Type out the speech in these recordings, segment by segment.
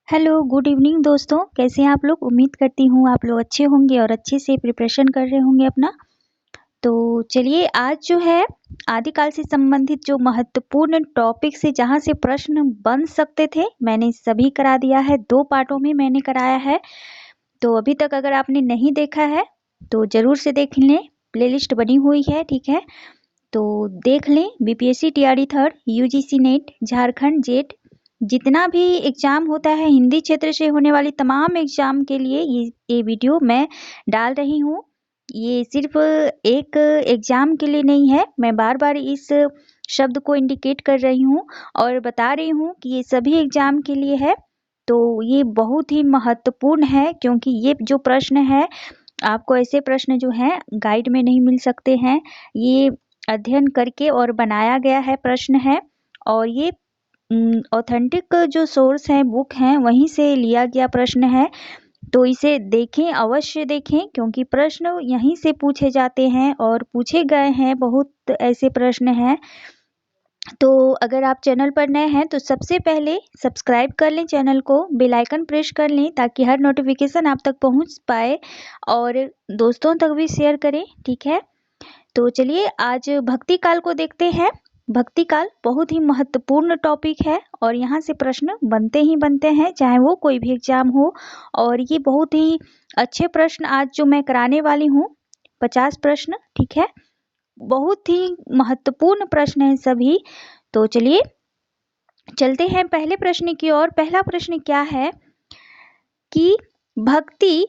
Hello, good evening दोस्तों, कैसे हैं आप लोग? उम्मीद करती हूँ आप लोग अच्छे होंगे और अच्छे से प्रिपरेशन कर रहे होंगे अपना। तो चलिए आज जो है आदिकाल से संबंधित जो महत्वपूर्ण टॉपिक से जहाँ से प्रश्न बन सकते थे मैंने सभी करा दिया है। 2 पार्टों में मैंने कराया है। तो अभी तक अगर आपने नहीं देखा है तो ज़रूर से देख लें, प्लेलिस्ट बनी हुई है, ठीक है? तो देख लें। BPSC TRE third, UGC net, Jharkhand jet, जितना भी एग्जाम होता है हिंदी क्षेत्र से होने वाली तमाम एग्जाम के लिए ये वीडियो मैं डाल रही हूँ। ये सिर्फ एक एग्जाम के लिए नहीं है, मैं बार बार इस शब्द को इंडिकेट कर रही हूँ और बता रही हूँ कि ये सभी एग्जाम के लिए है। तो ये बहुत ही महत्वपूर्ण है क्योंकि ये जो प्रश्न है आपको ऐसे प्रश्न जो हैं गाइड में नहीं मिल सकते हैं। ये अध्ययन करके और बनाया गया है प्रश्न है और ये ऑथेंटिक जो सोर्स है बुक हैं वहीं से लिया गया प्रश्न है। तो इसे देखें, अवश्य देखें, क्योंकि प्रश्न यहीं से पूछे जाते हैं और पूछे गए हैं। बहुत ऐसे प्रश्न हैं। तो अगर आप चैनल पर नए हैं तो सबसे पहले सब्सक्राइब कर लें चैनल को, बेल आइकन प्रेस कर लें ताकि हर नोटिफिकेशन आप तक पहुंच पाए और दोस्तों तक भी शेयर करें, ठीक है? तो चलिए आज भक्ति काल को देखते हैं। भक्ति काल बहुत ही महत्वपूर्ण टॉपिक है और यहाँ से प्रश्न बनते ही बनते हैं, चाहे वो कोई भी एग्जाम हो। और ये बहुत ही अच्छे प्रश्न आज जो मैं कराने वाली हूँ, 50 प्रश्न, ठीक है? बहुत ही महत्वपूर्ण प्रश्न हैं सभी। तो चलिए चलते हैं पहले प्रश्न की ओर। पहला प्रश्न क्या है कि भक्ति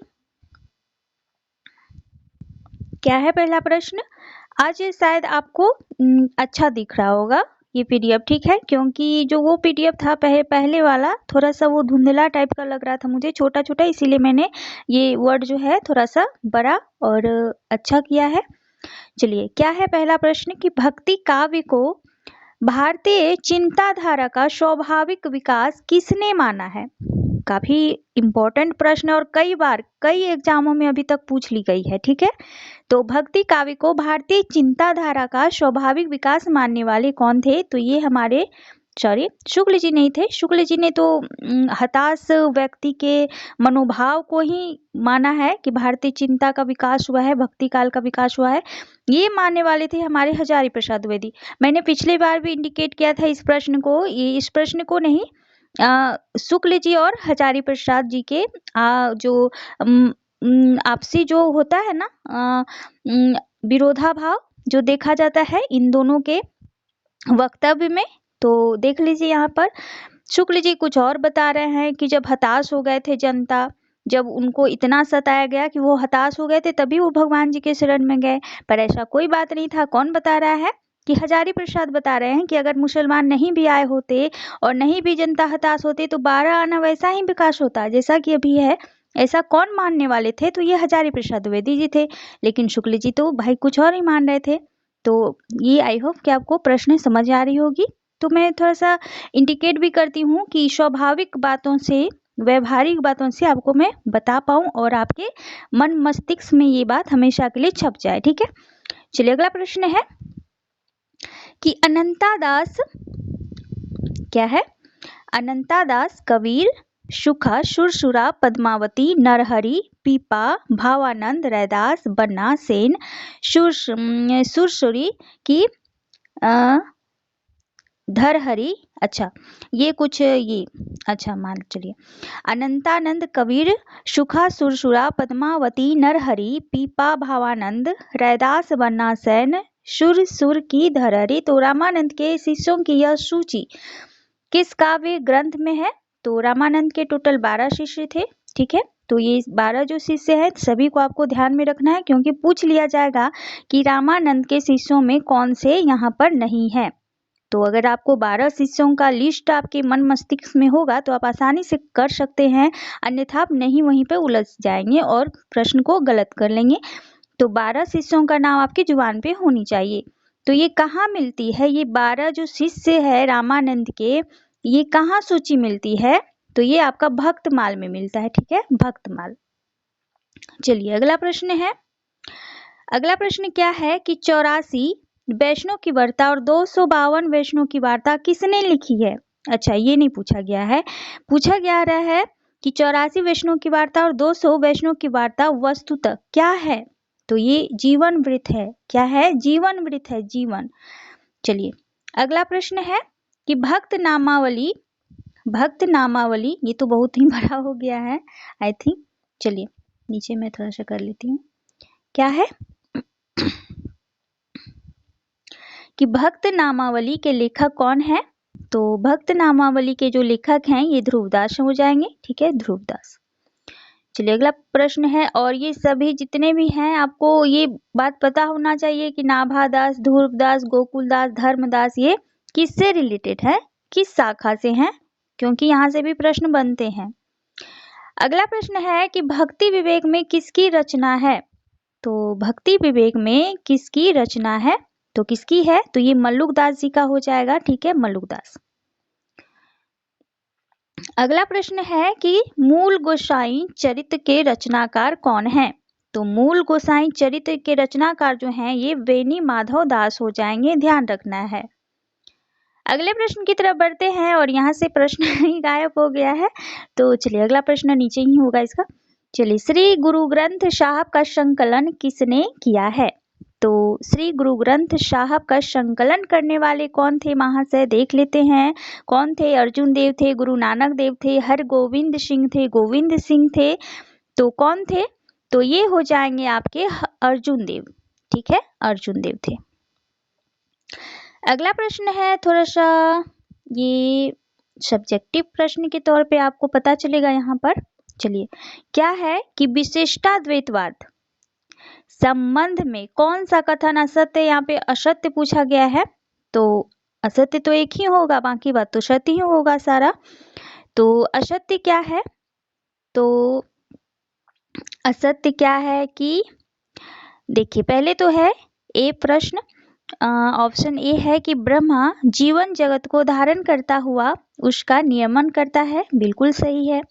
क्या है? पहला प्रश्न आज शायद आपको अच्छा दिख रहा होगा ये पीडीएफ, ठीक है? क्योंकि जो वो पीडीएफ था पहले वाला थोड़ा सा वो धुंधला टाइप का लग रहा था मुझे, छोटा छोटा, इसीलिए मैंने ये वर्ड जो है थोड़ा सा बड़ा और अच्छा किया है। चलिए क्या है पहला प्रश्न कि भक्ति काव्य को भारतीय चिंताधारा का स्वाभाविक विकास किसने माना है? काफी इम्पोर्टेंट प्रश्न और कई बार कई एग्जामों में अभी तक पूछ ली गई है, ठीक है? तो भक्ति काव्य को भारतीय चिंताधारा का स्वाभाविक विकास मानने वाले कौन थे? तो ये हमारे शुक्ल जी नहीं थे। शुक्ल जी ने तो हताश व्यक्ति के मनोभाव को ही माना है कि भारतीय चिंता का विकास हुआ है, भक्ति काल का विकास हुआ है। ये मानने वाले थे हमारे हजारी प्रसाद द्विवेदी। मैंने पिछली बार भी इंडिकेट किया था इस प्रश्न को, इस प्रश्न को नहीं, शुक्ल जी और हजारी प्रसाद जी के जो आपसी जो होता है ना विरोधाभाव जो देखा जाता है इन दोनों के वक्तव्य में। तो देख लीजिए यहाँ पर शुक्ल जी कुछ और बता रहे हैं कि जब हताश हो गए थे जनता, जब उनको इतना सताया गया कि वो हताश हो गए थे, तभी वो भगवान जी के शरण में गए। पर ऐसा कोई बात नहीं था। कौन बता रहा है? कि हजारी प्रसाद बता रहे हैं कि अगर मुसलमान नहीं भी आए होते और नहीं भी जनता हताश होती तो 12 आना वैसा ही विकास होता जैसा कि अभी है। ऐसा कौन मानने वाले थे? तो ये हजारी प्रसाद द्विवेदी जी थे। लेकिन शुक्ल जी तो भाई कुछ और ही मान रहे थे। तो ये आई होप कि आपको प्रश्न समझ आ रही होगी। तो मैं थोड़ा सा इंडिकेट भी करती हूँ कि स्वाभाविक बातों से, व्यवहारिक बातों से आपको मैं बता पाऊँ और आपके मन मस्तिष्क में ये बात हमेशा के लिए छप जाए, ठीक है? चलिए अगला प्रश्न है कि अनंता दास क्या है? अनंता दास कबीर, सुखा, सुरसुरा, पद्मावती, नरहरि, पीपा, भावानंद, रैदास, बन्ना, सेन, सुरसुरी की धरहरि, अच्छा ये कुछ ये अच्छा मान चलिए। अनंतानंद कबीर, सुखा, सुरसुरा, पद्मावती, नरहरि, पीपा, भावानंद, रैदास, बन्ना, सेन, सुर की धरहरि। तो रामानंद के शिष्यों की यह सूची किस काव्य ग्रंथ में है? तो रामानंद के टोटल 12 शिष्य थे, ठीक है? तो ये 12 जो शिष्य हैं सभी को आपको ध्यान में रखना है क्योंकि पूछ लिया जाएगा कि रामानंद के शिष्यों में कौन से यहाँ पर नहीं है। तो अगर आपको 12 शिष्यों का लिस्ट आपके मन मस्तिष्क में होगा तो आप आसानी से कर सकते हैं, अन्यथा आप नहीं वहीं पे उलझ जाएंगे और प्रश्न को गलत कर लेंगे। तो 12 शिष्यों का नाम आपकी जुबान पे होनी चाहिए। तो ये कहाँ मिलती है? ये 12 जो शिष्य है रामानंद के, ये कहाँ सूची मिलती है? तो ये आपका भक्तमाल में मिलता है, ठीक है? भक्तमाल। चलिए अगला प्रश्न है। अगला प्रश्न क्या है कि 84 वैष्णव की वार्ता और 252 वैष्णव की वार्ता किसने लिखी है? अच्छा, ये नहीं पूछा गया है। पूछा जा रहा है कि 84 वैष्णव की वार्ता और 200 वैष्णव की वार्ता वस्तुतः क्या है? तो ये जीवन वृत्त है। क्या है? जीवन वृत्त है, जीवन। चलिए अगला प्रश्न है कि भक्त नामावली, ये तो बहुत ही बड़ा हो गया है आई थिंक। चलिए नीचे मैं थोड़ा सा कर लेती हूँ। क्या है कि भक्त नामावली के लेखक कौन है? तो भक्त नामावली के जो लेखक हैं ये ध्रुवदास हो जाएंगे। ठीक है, ध्रुवदास। चलिए अगला प्रश्न है, और ये सभी जितने भी हैं आपको ये बात पता होना चाहिए कि नाभादास, ध्रुवदास, गोकुलदास, धर्मदास ये किससे रिलेटेड है, किस शाखा से हैं, क्योंकि यहाँ से भी प्रश्न बनते हैं। अगला प्रश्न है कि भक्ति विवेक में किसकी रचना है? तो भक्ति विवेक में किसकी रचना है? तो किसकी है? तो ये मल्लुकदास जी का हो जाएगा। ठीक है, मल्लुकदास। अगला प्रश्न है कि मूल गोसाई चरित्र के रचनाकार कौन है? तो मूल गोसाई चरित्र के रचनाकार जो हैं ये वेणी माधव दास हो जाएंगे, ध्यान रखना है। अगले प्रश्न की तरफ बढ़ते हैं, और यहाँ से प्रश्न ही गायब हो गया है। तो चलिए अगला प्रश्न नीचे ही होगा इसका। चलिए, श्री गुरु ग्रंथ साहब का संकलन किसने किया है? तो श्री गुरु ग्रंथ साहब का संकलन करने वाले कौन थे महाशय, देख लेते हैं। कौन थे? अर्जुन देव थे, गुरु नानक देव थे, हरगोविंद सिंह थे, गोविंद सिंह थे। तो कौन थे? तो ये हो जाएंगे आपके अर्जुन देव। ठीक है, अर्जुन देव थे। अगला प्रश्न है थोड़ा सा ये सब्जेक्टिव प्रश्न के तौर पे आपको पता चलेगा यहाँ पर। चलिए, क्या है कि विशिष्टाद्वैतवाद संबंध में कौन सा कथन असत्य, यहाँ पे असत्य पूछा गया है। तो असत्य तो एक ही होगा, बाकी बात तो सत्य ही होगा सारा। तो असत्य क्या है? तो असत्य क्या है कि देखिए, पहले तो है ए प्रश्न, ऑप्शन ए है कि ब्रह्मा जीवन जगत को धारण करता हुआ उसका नियमन करता है, बिल्कुल सही है।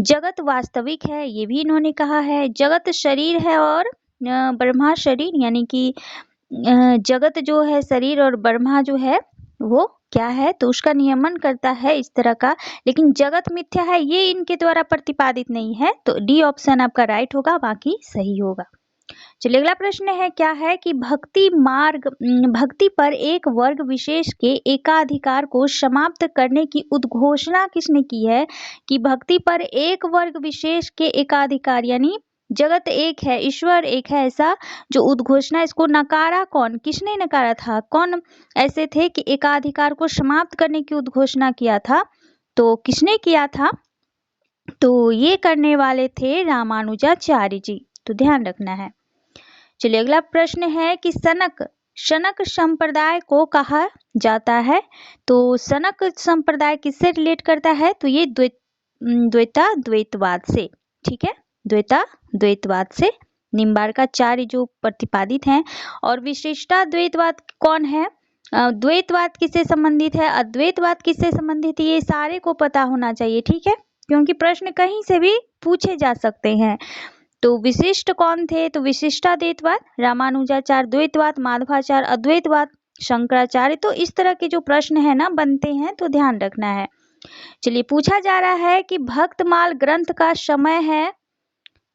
जगत वास्तविक है, ये भी इन्होंने कहा है। जगत शरीर है और ब्रह्मा शरीर, यानी कि जगत जो है शरीर और ब्रह्मा जो है वो क्या है, तो उसका नियमन करता है इस तरह का। लेकिन जगत मिथ्या है ये इनके द्वारा प्रतिपादित नहीं है। तो डी ऑप्शन आपका राइट होगा, बाकी सही होगा। चलिए अगला प्रश्न है, क्या है कि भक्ति पर एक वर्ग विशेष के एकाधिकार को समाप्त करने की उद्घोषणा किसने की है? कि भक्ति पर एक वर्ग विशेष के एकाधिकार, यानी जगत एक है, ईश्वर एक है, ऐसा जो उद्घोषणा, इसको नकारा कौन, किसने नकारा था? कौन ऐसे थे कि एकाधिकार को समाप्त करने की उद्घोषणा किया था? तो किसने किया था? तो ये करने वाले थे रामानुजाचार्य जी। तो ध्यान रखना है। चलिए अगला प्रश्न है कि शनक संप्रदाय को कहा जाता है। तो शनक संप्रदाय किससे रिलेट करता है? तो ये द्वैतवाद से। ठीक है, द्वैतवाद से निम्बार्काचार्य जो प्रतिपादित हैं। और विशिष्टाद्वैतवाद कौन है? द्वैतवाद किससे संबंधित है, अद्वैतवाद किससे संबंधित है, ये सारे को पता होना चाहिए। ठीक है, क्योंकि प्रश्न कहीं से भी पूछे जा सकते हैं। तो विशिष्ट कौन थे? तो विशिष्टाद्वैतवाद, रामानुजाचार्य द्वैतवाद, माधवाचार्य अद्वैतवाद, शंकराचार्य। तो इस तरह के जो प्रश्न है ना बनते हैं, तो ध्यान रखना है। चलिए, पूछा जा रहा है कि भक्तमाल ग्रंथ का समय है।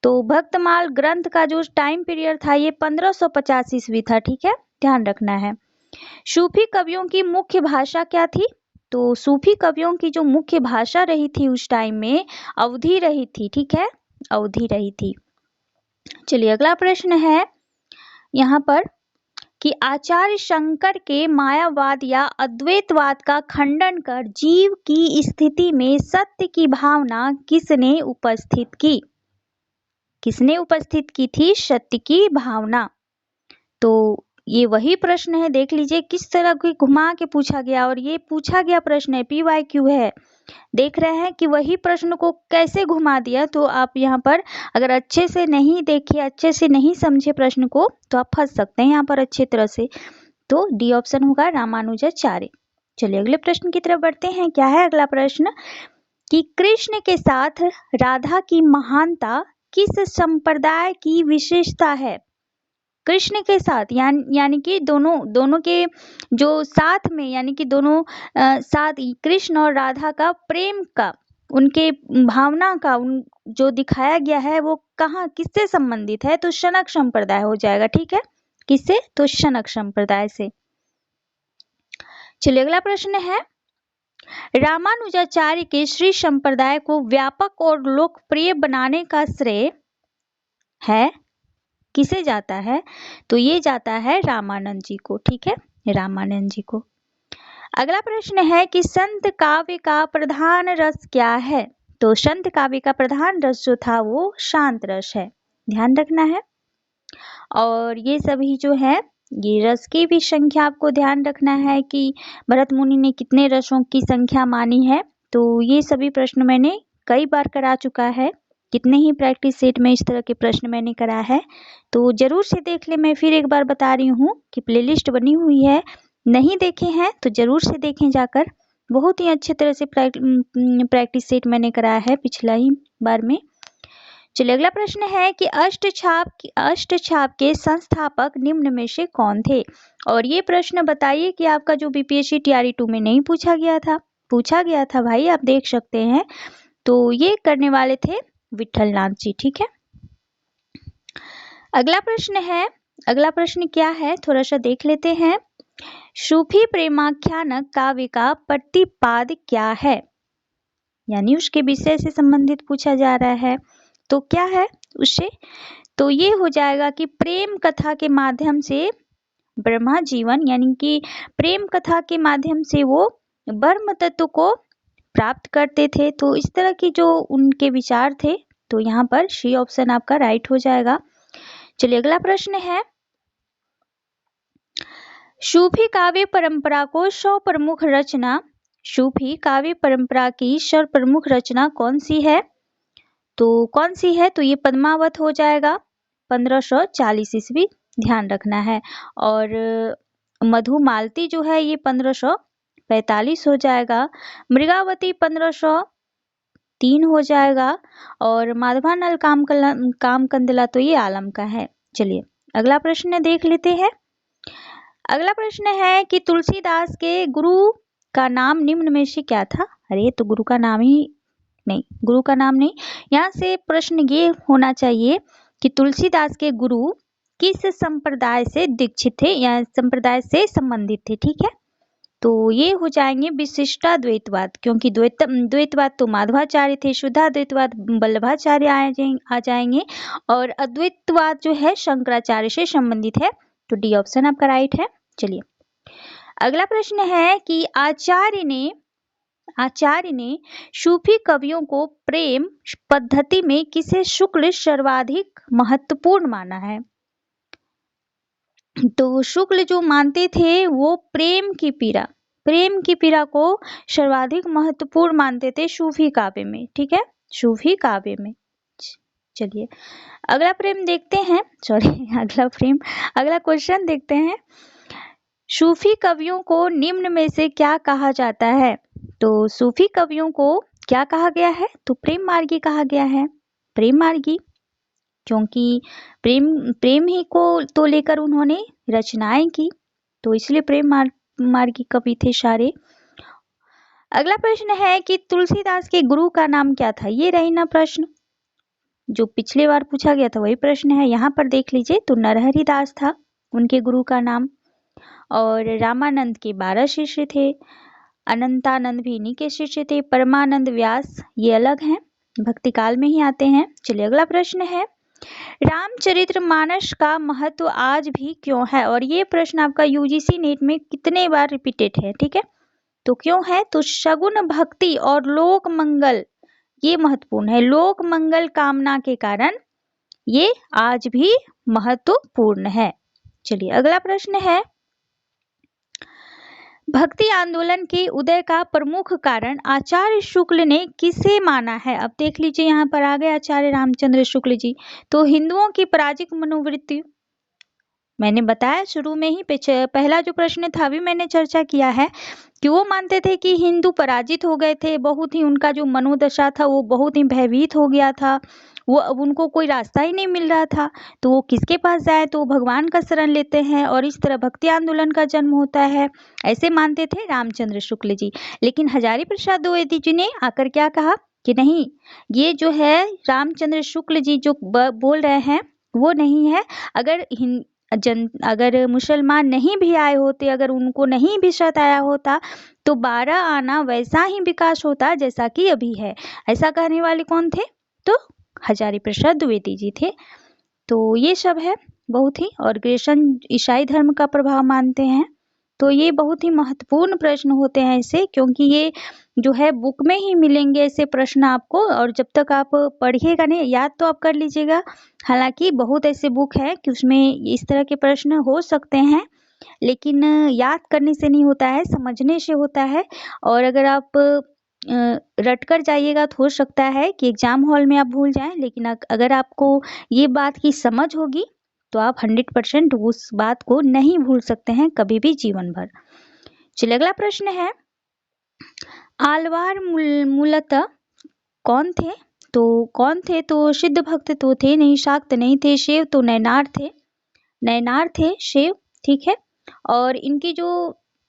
तो भक्तमाल ग्रंथ का जो टाइम पीरियड था ये 1550 ईस्वी था। ठीक है, ध्यान रखना है। सूफी कवियों की मुख्य भाषा क्या थी? तो सूफी कवियों की जो मुख्य भाषा रही थी उस टाइम में अवधी रही थी। ठीक है, अवधी रही थी। चलिए अगला प्रश्न है यहाँ पर कि आचार्य शंकर के मायावाद या अद्वैतवाद का खंडन कर जीव की स्थिति में सत्य की भावना किसने उपस्थित की? किसने उपस्थित की थी सत्य की भावना? तो ये वही प्रश्न है, देख लीजिए किस तरह की घुमा के पूछा गया, और ये पूछा गया प्रश्न है, PYQ है। देख रहे हैं कि वही प्रश्न को कैसे घुमा दिया। तो आप यहाँ पर अगर अच्छे से नहीं देखे, अच्छे से नहीं समझे प्रश्न को, तो आप फंस सकते हैं यहाँ पर अच्छे तरह से। तो डी ऑप्शन होगा रामानुजाचार्य। चलिए अगले प्रश्न की तरफ बढ़ते हैं। क्या है अगला प्रश्न कि कृष्ण के साथ राधा की महानता किस संप्रदाय की विशेषता है? कृष्ण के साथ, यानी कि दोनों के जो साथ में, यानी कि दोनों साथ कृष्ण और राधा का प्रेम का, उनके भावना का जो दिखाया गया है वो कहाँ किससे संबंधित है, तो शनक संप्रदाय हो जाएगा। ठीक है, किससे, तो शनक संप्रदाय से। चलिए अगला प्रश्न है, रामानुजाचार्य के श्री संप्रदाय को व्यापक और लोकप्रिय बनाने का श्रेय है किसे जाता है, तो ये जाता है रामानंद जी को। ठीक है, रामानंद जी को। अगला प्रश्न है कि संत काव्य का प्रधान रस क्या है, तो संत काव्य का प्रधान रस जो था वो शांत रस है, ध्यान रखना है। और ये सभी जो है, ये रस की भी संख्या आपको ध्यान रखना है कि भरत मुनि ने कितने रसों की संख्या मानी है, तो ये सभी प्रश्न मैंने कई बार करा चुका है, कितने ही प्रैक्टिस सेट में इस तरह के प्रश्न मैंने करा है, तो जरूर से देख ले। मैं फिर एक बार बता रही हूँ कि प्लेलिस्ट बनी हुई है, नहीं देखे हैं तो जरूर से देखें जाकर, बहुत ही अच्छे तरह से प्रैक्टिस सेट मैंने कराया है पिछला ही बार में। चलिए अगला प्रश्न है कि अष्टछाप के संस्थापक निम्न में से कौन थे, और ये प्रश्न बताइए कि आपका जो बीपीएससी टीआरई 2 में नहीं पूछा गया था भाई, आप देख सकते हैं। तो ये करने वाले थे विठल नाथ जी। ठीक है, अगला प्रश्न क्या है, थोड़ा सा देख लेते हैं। सूफी प्रेमाख्यानक काव्य का प्रतिपाद क्या है, यानी उसके विषय से संबंधित पूछा जा रहा है, तो क्या है उससे, तो ये हो जाएगा कि प्रेम कथा के माध्यम से ब्रह्मा जीवन, यानी कि प्रेम कथा के माध्यम से वो ब्रह्म तत्व को प्राप्त करते थे। तो इस तरह की जो उनके विचार थे, तो यहाँ पर सी ऑप्शन आपका राइट हो जाएगा। चलिए अगला प्रश्न है, सूफी काव्य परंपरा को सर्वप्रमुख रचना, सूफी काव्य परंपरा की सर्वप्रमुख रचना कौन सी है, तो ये पद्मावत हो जाएगा, 1540 ईस्वी, ध्यान रखना है। और मधुमालती जो है ये 1545 हो जाएगा, मृगावती 1503 हो जाएगा, और माधवानल कामकंदला तो ये आलम का है। चलिए अगला प्रश्न देख लेते हैं। अगला प्रश्न है कि तुलसीदास के गुरु का नाम निम्न में से क्या था, अरे तो गुरु का नाम नहीं, यहाँ से प्रश्न ये होना चाहिए कि तुलसीदास के गुरु किस संप्रदाय से दीक्षित थे या संप्रदाय से संबंधित थे। ठीक है, तो ये हो जाएंगे विशिष्टाद्वैतवाद, क्योंकि द्वैतवाद तो माधवाचार्य थे, शुद्धाद्वैतवाद वल्लभाचार्य आ जाएंगे, और अद्वैतवाद जो है शंकराचार्य से संबंधित है, तो डी ऑप्शन आपका राइट है। चलिए अगला प्रश्न है कि आचार्य ने सूफी कवियों को प्रेम पद्धति में किसे शुक्ल सर्वाधिक महत्वपूर्ण माना है, तो शुक्ल जो मानते थे वो प्रेम की पीड़ा को सर्वाधिक महत्वपूर्ण मानते थे सूफी काव्य में। ठीक है, सूफी काव्य में। चलिए अगला क्वेश्चन देखते हैं। सूफी कवियों को निम्न में से क्या कहा जाता है, तो सूफी कवियों को क्या कहा गया है, तो प्रेम मार्गी कहा गया है, प्रेम मार्गी, क्योंकि प्रेम ही को तो लेकर उन्होंने रचनाएं की, तो इसलिए प्रेम मार्गी कवि थे सारे। अगला प्रश्न है कि तुलसीदास के गुरु का नाम क्या था, ये रही ना प्रश्न, जो पिछले बार पूछा गया था वही प्रश्न है, यहाँ पर देख लीजिए, तो नरहरि दास था उनके गुरु का नाम, और रामानंद के 12 शिष्य थे, अनंतानंद भी इन्हीं के शिष्य थे, परमानंद व्यास ये अलग हैं, भक्ति काल में ही आते हैं। चलिए अगला प्रश्न है, रामचरितमानस का महत्व आज भी क्यों है, और ये प्रश्न आपका यूजीसी नेट में कितने बार रिपीटेड है। ठीक है, तो क्यों है, तो सगुण भक्ति और लोक मंगल ये महत्वपूर्ण है, लोक मंगल कामना के कारण ये आज भी महत्वपूर्ण है। चलिए अगला प्रश्न है, भक्ति आंदोलन के उदय का प्रमुख कारण आचार्य शुक्ल ने किसे माना है, अब देख लीजिए यहाँ पर आ गए आचार्य रामचंद्र शुक्ल जी, तो हिंदुओं की पराजिक मनोवृत्ति मैंने बताया शुरू में ही, पहला जो प्रश्न था अभी मैंने चर्चा किया है कि वो मानते थे कि हिंदू पराजित हो गए थे, बहुत ही उनका जो मनोदशा था वो बहुत ही भयभीत हो गया था, वो अब उनको कोई रास्ता ही नहीं मिल रहा था, तो वो किसके पास जाए, तो भगवान का शरण लेते हैं और इस तरह भक्ति आंदोलन का जन्म होता है, ऐसे मानते थे रामचंद्र शुक्ल जी। लेकिन हजारी प्रसाद द्विवेदी जी ने आकर क्या कहा कि नहीं, ये जो है रामचंद्र शुक्ल जी जो बोल रहे हैं वो नहीं है। अगर मुसलमान नहीं भी आए होते, अगर उनको नहीं भी सताया होता, तो 12 आना वैसा ही विकास होता जैसा कि अभी है। ऐसा कहने वाले कौन थे, तो हजारी प्रसाद द्विवेदी जी थे। तो ये सब है बहुत ही, और ग्रेसन ईसाई धर्म का प्रभाव मानते हैं। तो ये बहुत ही महत्वपूर्ण प्रश्न होते हैं ऐसे, क्योंकि ये जो है बुक में ही मिलेंगे ऐसे प्रश्न आपको, और जब तक आप पढ़िएगा नहीं, याद तो आप कर लीजिएगा। हालांकि बहुत ऐसे बुक है कि उसमें इस तरह के प्रश्न हो सकते हैं, लेकिन याद करने से नहीं होता है, समझने से होता है। और अगर आप रट कर जाइएगा तो हो सकता है कि एग्जाम हॉल में आप भूल जाएं, लेकिन अगर आपको ये बात की समझ होगी तो आप 100% उस बात को नहीं भूल सकते हैं कभी भी जीवन भर। चलिए अगला प्रश्न है, आलवार मूलतः कौन थे, तो कौन थे, तो सिद्ध भक्त तो थे नहीं, शाक्त नहीं थे, शिव तो नैनार थे, नैनार थे शिव, ठीक है। और इनकी जो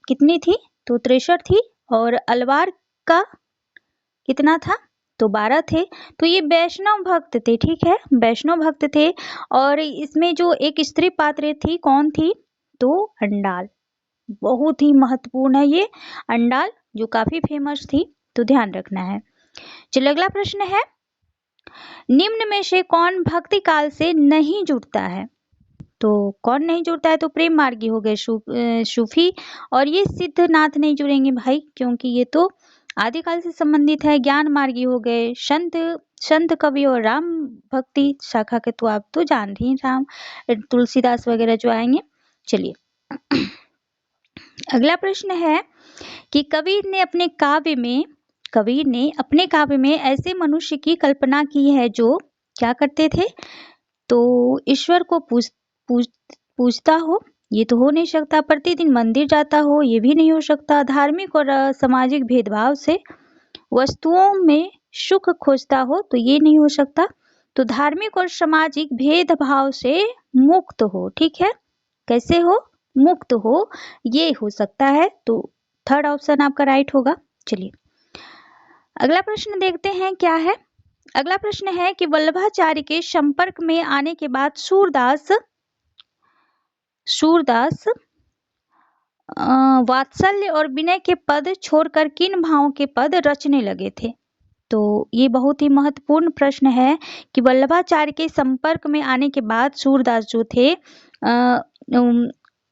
कितनी थी, तो 63 थी, और अलवार का कितना था, तो 12 थे। तो ये वैष्णव भक्त थे, ठीक है, वैष्णव भक्त थे। और इसमें जो एक स्त्री पात्र थी, कौन थी, तो अंडाल, बहुत ही महत्वपूर्ण है ये अंडाल, जो काफी फेमस थी, तो ध्यान रखना है। चलिए अगला प्रश्न है, निम्न में से कौन भक्ति काल से नहीं जुड़ता है, तो कौन नहीं जुड़ता है, तो प्रेम मार्गी हो गए, सूफी, और ये सिद्धनाथ नहीं जुड़ेंगे भाई, क्योंकि ये तो आदिकाल से संबंधित है। ज्ञान मार्गी हो गए, संत कवि और राम भक्ति शाखा के तो आप तो जान रही हैं, राम तुलसीदास वगैरह जो आएंगे। चलिए अगला प्रश्न है कि कबीर ने अपने काव्य में ऐसे मनुष्य की कल्पना की है जो क्या करते थे, तो ईश्वर को पूजता हो, ये तो हो नहीं सकता, प्रतिदिन मंदिर जाता हो, ये भी नहीं हो सकता, धार्मिक और सामाजिक भेदभाव से वस्तुओं में सुख खोजता हो, तो ये नहीं हो सकता, तो धार्मिक और सामाजिक भेदभाव से मुक्त हो, ठीक है, कैसे हो, मुक्त हो, ये हो सकता है, तो थर्ड ऑप्शन आपका राइट होगा। चलिए अगला प्रश्न देखते हैं क्या है। अगला प्रश्न है कि वल्लभाचार्य के संपर्क में आने के बाद सूरदास वात्सल्य और विनय के पद छोड़कर किन भावों के पद रचने लगे थे, तो ये बहुत ही महत्वपूर्ण प्रश्न है कि वल्लभाचार्य के संपर्क में आने के बाद सूरदास जो थे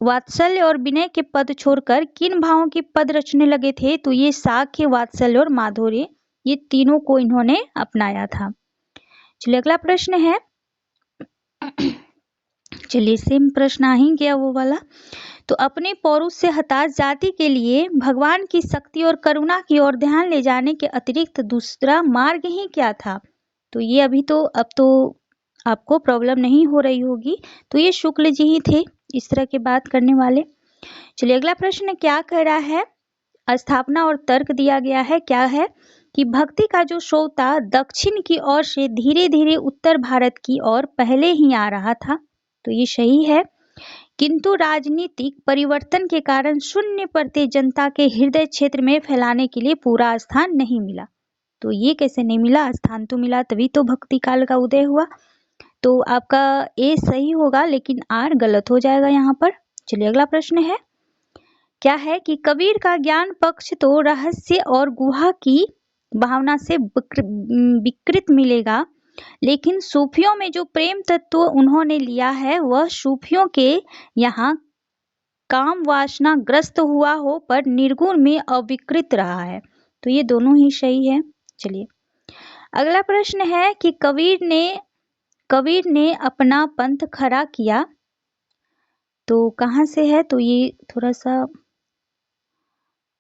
वात्सल्य और विनय के पद छोड़कर किन भावों के पद रचने लगे थे, तो ये साख्य, वात्सल्य और माधुर्य, ये तीनों को इन्होंने अपनाया था। चलिए अगला प्रश्न है, चलिए सेम प्रश्न आ ही गया वो वाला, तो अपने पौरुष से हताश जाति के लिए भगवान की शक्ति और करुणा की ओर ध्यान ले जाने के अतिरिक्त दूसरा मार्ग ही क्या था, तो ये अभी तो अब तो आपको प्रॉब्लम नहीं हो रही होगी, तो ये शुक्ल जी ही थे इस तरह की बात करने वाले। चलिए अगला प्रश्न क्या कह रहा है, स्थापना और तर्क दिया गया है, क्या है कि भक्ति का जो सोता दक्षिण की ओर से धीरे धीरे उत्तर भारत की ओर पहले ही आ रहा था, तो ये सही है, किंतु राजनीतिक परिवर्तन के कारण शून्य पड़ते जनता के हृदय क्षेत्र में फैलाने के लिए पूरा स्थान नहीं मिला, तो ये कैसे नहीं मिला, स्थान तो मिला तभी तो भक्ति काल का उदय हुआ, तो आपका ए सही होगा, लेकिन आर गलत हो जाएगा यहाँ पर। चलिए अगला प्रश्न है, क्या है कि कबीर का ज्ञान पक्ष तो रहस्य और गुहा की भावना से विकृत मिलेगा, लेकिन सूफियों में जो प्रेम तत्व उन्होंने लिया है वह सूफियों के यहाँ काम वासना ग्रस्त हुआ हो पर निर्गुण में अविकृत रहा है, तो ये दोनों ही सही है। चलिए अगला प्रश्न है कि कबीर ने अपना पंथ खड़ा किया, तो कहाँ से है, तो ये थोड़ा सा,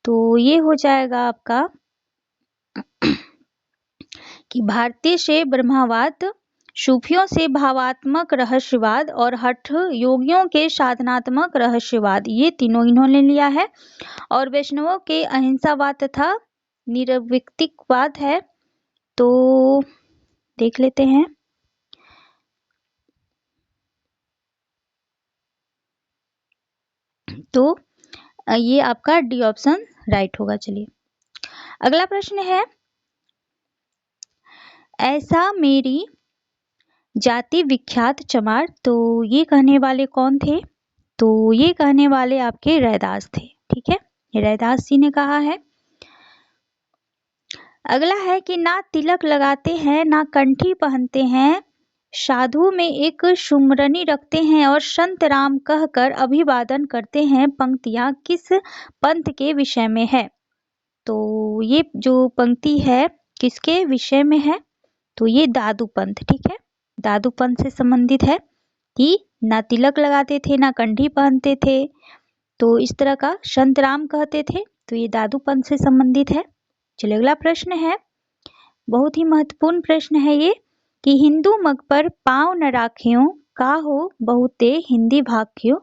तो ये हो जाएगा आपका कि भारतीय से ब्रह्मवाद सूफियों से भावात्मक रहस्यवाद और हठ योगियों के साधनात्मक रहस्यवाद, ये तीनों इन्होंने लिया है। और वैष्णवों के अहिंसावाद तथा निरवैयक्तिकवाद है। तो देख लेते हैं। तो ये आपका डी ऑप्शन राइट होगा। चलिए अगला प्रश्न है, ऐसा मेरी जाति विख्यात चमार, तो ये कहने वाले कौन थे? तो ये कहने वाले आपके रैदास थे। ठीक है, रैदास जी ने कहा है। अगला है कि ना तिलक लगाते हैं ना कंठी पहनते हैं, साधु में एक सुमरनी रखते हैं और संत राम कहकर अभिवादन करते हैं, पंक्तियां किस पंथ के विषय में है? तो ये जो पंक्ति है किसके विषय में है? तो ये दादू पंथ। ठीक है, दादू पंथ से संबंधित है कि ना तिलक लगाते थे ना कंठी पहनते थे, तो इस तरह का संत राम कहते थे, तो ये दादू पंथ से संबंधित है। चलिए अगला प्रश्न है, बहुत ही महत्वपूर्ण प्रश्न है ये, कि हिंदू मग पर पाँव न राखियो का हो बहुते हिंदी भाग्यो।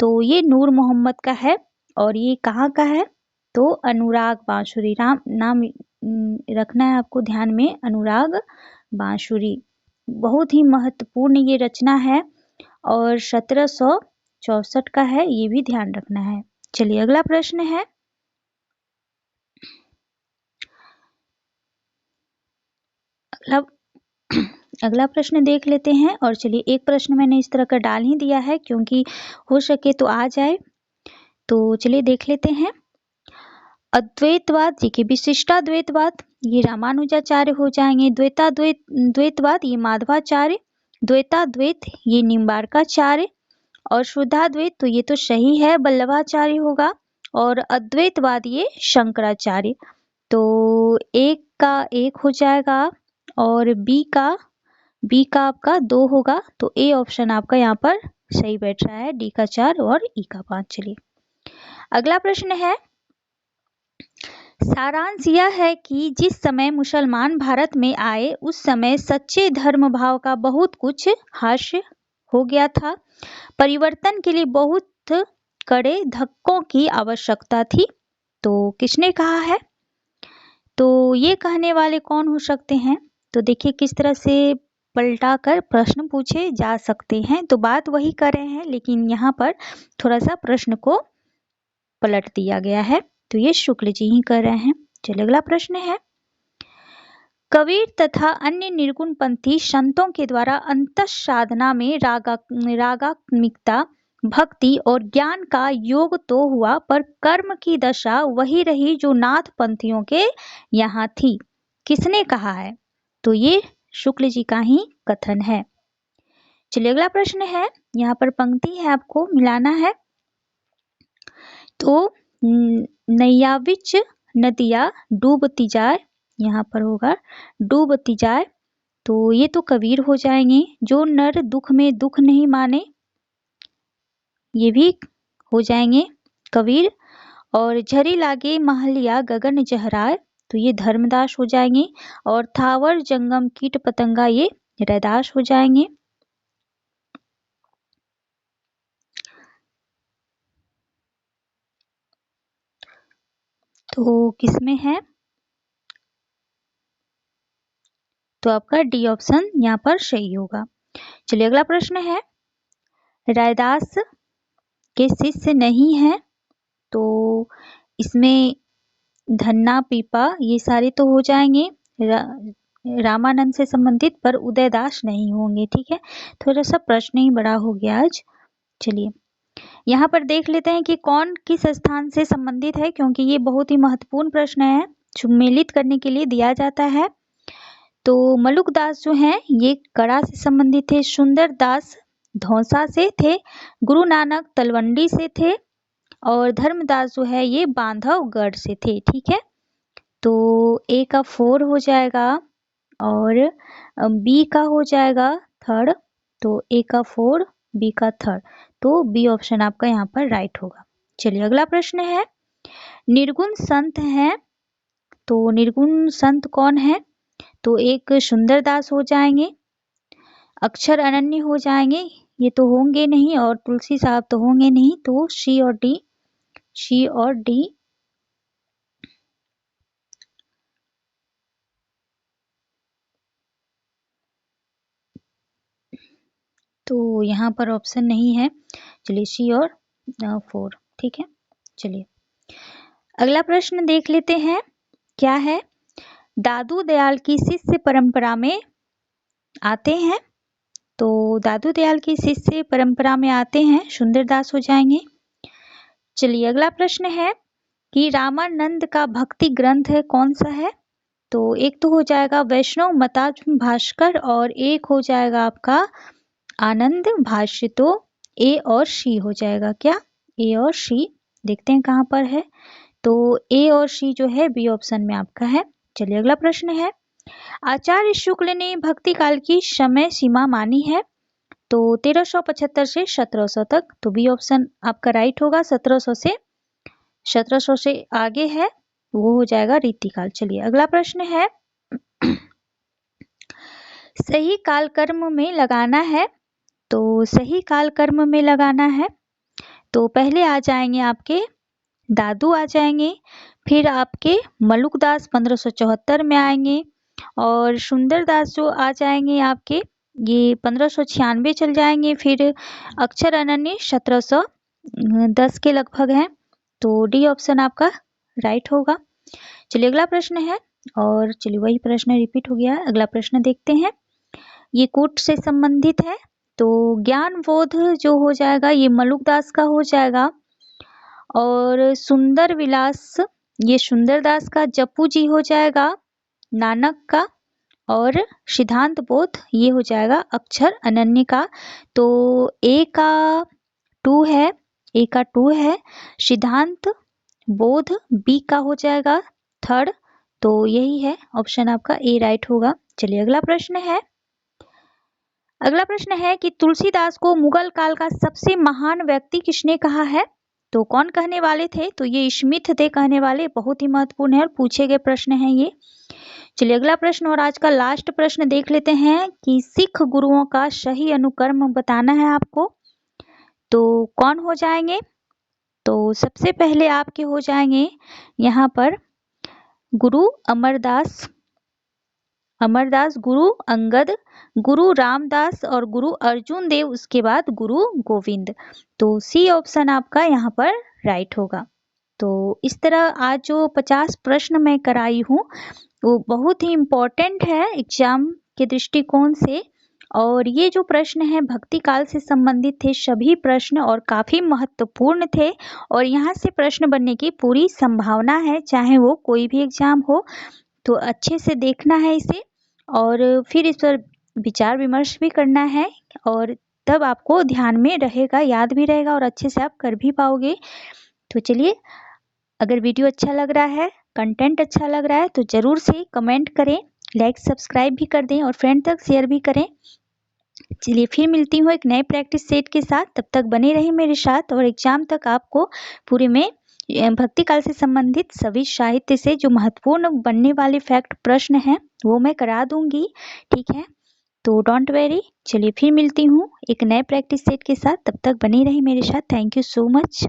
तो ये नूर मोहम्मद का है और ये कहाँ का है? तो अनुराग बांसुरी, राम नाम रखना है आपको ध्यान में, अनुराग बांसुरी। बहुत ही महत्वपूर्ण ये रचना है और 1764 का है, ये भी ध्यान रखना है। चलिए अगला प्रश्न है, अगला प्रश्न देख लेते हैं। और चलिए एक प्रश्न मैंने इस तरह का डाल ही दिया है क्योंकि हो सके तो आ जाए। तो चलिए देख लेते हैं। अद्वैतवाद, देखिए विशिष्टाद्वैतवाद ये रामानुजाचार्य हो जाएंगे, द्वैतवाद ये माधवाचार्य, द्वैताद्वैत ये निम्बार्काचार्य, और शुद्धाद्वैत तो ये तो सही है वल्लभाचार्य होगा, और अद्वैतवाद ये शंकराचार्य। तो एक का एक हो जाएगा और बी का आपका 2 होगा, तो ए ऑप्शन आपका यहाँ पर सही बैठ रहा है, डी का 4 और ई का 5। चलिए अगला प्रश्न है, सारांश यह है कि जिस समय मुसलमान भारत में आए उस समय सच्चे धर्म भाव का बहुत कुछ हास्य हो गया था, परिवर्तन के लिए बहुत कड़े धक्कों की आवश्यकता थी। तो किसने कहा है? तो ये कहने वाले कौन हो सकते हैं? तो देखिए किस तरह से पलटा कर प्रश्न पूछे जा सकते हैं, तो बात वही कर रहे हैं लेकिन यहाँ पर थोड़ा सा प्रश्न को पलट दिया गया है, तो ये शुक्ल जी ही कर रहे हैं। चलिए अगला प्रश्न है, कबीर तथा अन्य निर्गुण पंथी संतों के द्वारा अंतः साधना में रागात्मिकता, भक्ति और ज्ञान का योग तो हुआ, पर कर्म की दशा वही रही जो नाथ पंथियों के यहाँ थी। किसने कहा है? तो ये शुक्ल जी का ही कथन है। चलिए अगला प्रश्न है, यहाँ पर पंक्ति है आपको मिलाना है। तो नैयाविच नदिया डूबती जाए, यहाँ पर होगा डूबती जाए, तो ये तो कबीर हो जाएंगे। जो नर दुख में दुख नहीं माने, ये भी हो जाएंगे कबीर। और झरी लागे महलिया गगन जहराए, तो ये धर्मदास हो जाएंगे। और थावर जंगम कीट पतंगा, ये रैदास हो जाएंगे। तो किसमें है? तो आपका डी ऑप्शन यहाँ पर सही होगा। चलिए अगला प्रश्न है, रैदास के शिष्य नहीं है, तो इसमें धन्ना पीपा ये सारे तो हो जाएंगे रामानंद से संबंधित, पर उदयदास नहीं होंगे। ठीक है, थोड़ा सा प्रश्न ही बड़ा हो गया आज। चलिए यहाँ पर देख लेते हैं कि कौन किस स्थान से संबंधित है, क्योंकि ये बहुत ही महत्वपूर्ण प्रश्न है, सम्मिलित करने के लिए दिया जाता है। तो मलुकदास जो हैं ये कड़ा से संबंधित थे, सुंदर दास धौसा से थे, गुरु नानक तलवंडी से थे, और धर्मदास जो है ये बांधवगढ़ से थे। ठीक है, तो ए का 4 हो जाएगा और बी का हो जाएगा 3rd, तो ए का 4 बी का 3rd, तो बी ऑप्शन आपका यहाँ पर राइट होगा। चलिए अगला प्रश्न है, निर्गुण संत हैं, तो निर्गुण संत कौन है? तो एक सुंदरदास हो जाएंगे, अक्षर अनन्य हो जाएंगे, ये तो होंगे नहीं, और तुलसी साहब तो होंगे नहीं, तो सी और डी, सी और डी। तो यहाँ पर ऑप्शन नहीं है, चलिए सी और 4, ठीक है। चलिए अगला प्रश्न देख लेते हैं, क्या है? दादू दयाल की शिष्य परंपरा में आते हैं, तो दादू दयाल की शिष्य परंपरा में आते हैं सुंदरदास हो जाएंगे। चलिए अगला प्रश्न है कि रामानंद का भक्ति ग्रंथ है कौन सा है? तो एक तो हो जाएगा वैष्णव मतात्म भास्कर, और एक हो जाएगा आपका आनंद भाष्य। तो ए और सी हो जाएगा, क्या ए और सी? देखते हैं कहाँ पर है, तो ए और सी जो है बी ऑप्शन में आपका है। चलिए अगला प्रश्न है, आचार्य शुक्ल ने भक्ति काल की समय सीमा मानी है, तो 1375 से 1700 तक, तो बी ऑप्शन आपका राइट होगा। 1700 से आगे है वो हो जाएगा रीतिकाल। चलिए अगला प्रश्न है, सही काल कर्म में लगाना है, तो सही काल कर्म में लगाना है, तो पहले आ जाएंगे आपके दादू आ जाएंगे, फिर आपके मलुकदास 1574 में आएंगे, और सुंदरदास जो आ जाएंगे आपके ये 1596 चल जाएंगे, फिर अक्षर अनन्य 1710 के लगभग हैं, तो डी ऑप्शन आपका राइट होगा। चलिए अगला प्रश्न है, और चलिए वही प्रश्न रिपीट हो गया है। अगला प्रश्न देखते हैं, ये कोट से संबंधित है, तो ज्ञान बोध जो हो जाएगा ये मलुकदास का हो जाएगा, और सुंदर विलास ये सुंदरदास का, जप्पू जी हो जाएगा नानक का, और सिद्धांत बोध ये हो जाएगा अक्षर अनन्य का। तो ए का 2 है, ए का 2 है, सिद्धांत बोध बी का हो जाएगा 3rd, तो यही है ऑप्शन आपका ए राइट होगा। चलिए अगला प्रश्न है, अगला प्रश्न है कि तुलसीदास को मुगल काल का सबसे महान व्यक्ति किसने कहा है? तो कौन कहने वाले थे? तो ये स्मिथ थे कहने वाले, बहुत ही महत्वपूर्ण है और पूछे गए प्रश्न है ये। चलिए अगला प्रश्न और आज का लास्ट प्रश्न देख लेते हैं कि सिख गुरुओं का सही अनुक्रम बताना है आपको, तो कौन हो जाएंगे? तो सबसे पहले आपके हो जाएंगे यहाँ पर गुरु अमरदास, अमरदास, गुरु अंगद, गुरु रामदास और गुरु अर्जुन देव, उसके बाद गुरु गोविंद। तो सी ऑप्शन आपका यहाँ पर राइट होगा। तो इस तरह आज जो 50 प्रश्न मैं कराई हूँ वो बहुत ही इम्पोर्टेंट है एग्जाम के दृष्टिकोण से, और ये जो प्रश्न है भक्ति काल से संबंधित थे सभी प्रश्न, और काफी महत्वपूर्ण थे, और यहाँ से प्रश्न बनने की पूरी संभावना है, चाहे वो कोई भी एग्जाम हो। तो अच्छे से देखना है इसे, और फिर इस पर विचार विमर्श भी करना है, और तब आपको ध्यान में रहेगा, याद भी रहेगा, और अच्छे से आप कर भी पाओगे। तो चलिए, अगर वीडियो अच्छा लग रहा है, कंटेंट अच्छा लग रहा है, तो ज़रूर से कमेंट करें, लाइक सब्सक्राइब भी कर दें, और फ्रेंड तक शेयर भी करें। चलिए फिर मिलती हूँ एक नए प्रैक्टिस सेट के साथ, तब तक बने रहिए मेरे साथ, और एग्जाम तक आपको पूरे में भक्ति काल से संबंधित सभी साहित्य से जो महत्वपूर्ण बनने वाले फैक्ट प्रश्न हैं वो मैं करा दूंगी, ठीक है। तो डोंट वेरी, चलिए फिर मिलती हूँ एक नए प्रैक्टिस सेट के साथ, तब तक बने रहिए मेरे साथ। Thank you so much.